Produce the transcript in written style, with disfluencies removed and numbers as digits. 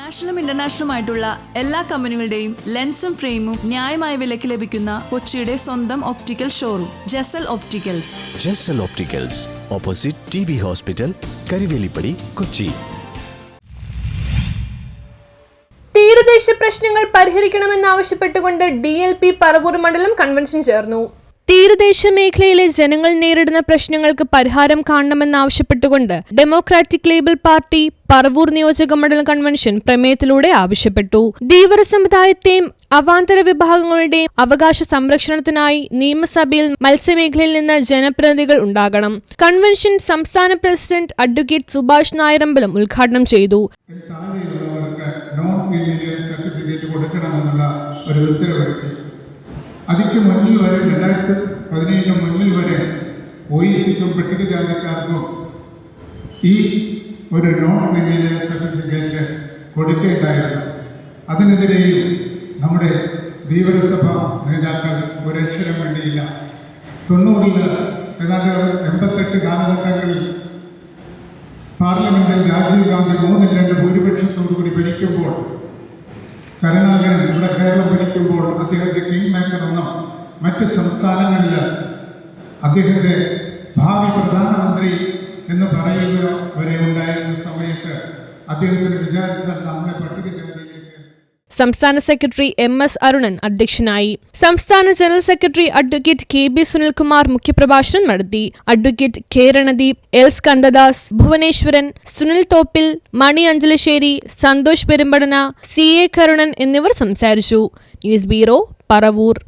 നാഷണലും ഇന്റർനാഷണലുമായിട്ടുള്ള എല്ലാ കമ്പനികളുടെയും ലെൻസും ഫ്രെയിമും ന്യായമായ വിലയ്ക്ക് ലഭിക്കുന്ന കൊച്ചിയുടെ സ്വന്തം optical showroom Jesal opticals. Jesal opticals, opposite TB hospital, Karivelippady, Kochi. തീരദേശ പ്രശ്നങ്ങൾ പരിഹരിക്കണമെന്നാവശ്യപ്പെട്ടുകൊണ്ട് DLP പറവൂർ മണ്ഡലം കൺവെൻഷൻ ചേർന്നു. തീരദേശ മേഖലയിലെ ജനങ്ങൾ നേരിടുന്ന പ്രശ്നങ്ങൾക്ക് പരിഹാരം കാണണമെന്നാവശ്യപ്പെട്ടുകൊണ്ട് ഡെമോക്രാറ്റിക് ലേബൽ പാർട്ടി പറവൂർ നിയോജക മണ്ഡലം കൺവെൻഷൻ പ്രമേയത്തിലൂടെ ആവശ്യപ്പെട്ടു. ധീവര സമുദായത്തെയും അവാന്തര വിഭാഗങ്ങളുടെയും അവകാശ സംരക്ഷണത്തിനായി നിയമസഭയിൽ മത്സ്യമേഖലയിൽ നിന്ന് ജനപ്രതിനിധികൾ ഉണ്ടാകണം. കൺവെൻഷൻ സംസ്ഥാന പ്രസിഡന്റ് അഡ്വക്കേറ്റ് സുഭാഷ് നായരമ്പലം ഉദ്ഘാടനം ചെയ്തു. അതിക്ക് മുന്നിൽ വരെ 2017 മുന്നിൽ വരെ OECക്കും പട്ടികജാതിക്കാർക്കും ഈ ഒരു നോൺ ക്രിമിനൽ സർട്ടിഫിക്കറ്റ് കൊടുക്കേണ്ടായിരുന്നു. അതിനെതിരെയും നമ്മുടെ ധീവരസഭ നേതാക്കൾ ഒരക്ഷരം വേണ്ടിയില്ല. 90-ൽ ഏതാണ്ട് 88 കാലഘട്ടങ്ങളിൽ പാർലമെന്റിൽ രാജീവ് ഗാന്ധി 3-2 ഭൂരിപക്ഷത്തോടുകൂടി ഭരിക്കുമ്പോൾ, കരുണാകരൻ ഇവിടെ കേരളം ഭരിക്കുമ്പോൾ അദ്ദേഹത്തെ കിങ് മേക്കർ എന്നും മറ്റ് സംസ്ഥാനങ്ങളിൽ അദ്ദേഹത്തെ ഭാവി പ്രധാനമന്ത്രി എന്ന് പറയുക വരെ ഉണ്ടായിരുന്ന സമയത്ത് അദ്ദേഹത്തിന് വിചാരിച്ചാൽ നമ്മളെ പട്ടികജാതിയിലേക്ക്. സംസ്ഥാന സെക്രട്ടറി MS അരുണൻ അധ്യക്ഷനായി. സംസ്ഥാന general secretary advocate KB Sunilkumar മുഖ്യപ്രഭാഷണം നടത്തി. Advocate K Ranadeep, L Skandadas, Bhuvaneswaran, Sunil Thoppil, Mani Anchalassery, Santhosh Perumpadana, CA Karunan എന്നിവർ സംസാരിച്ചു. News bureau, Paravur.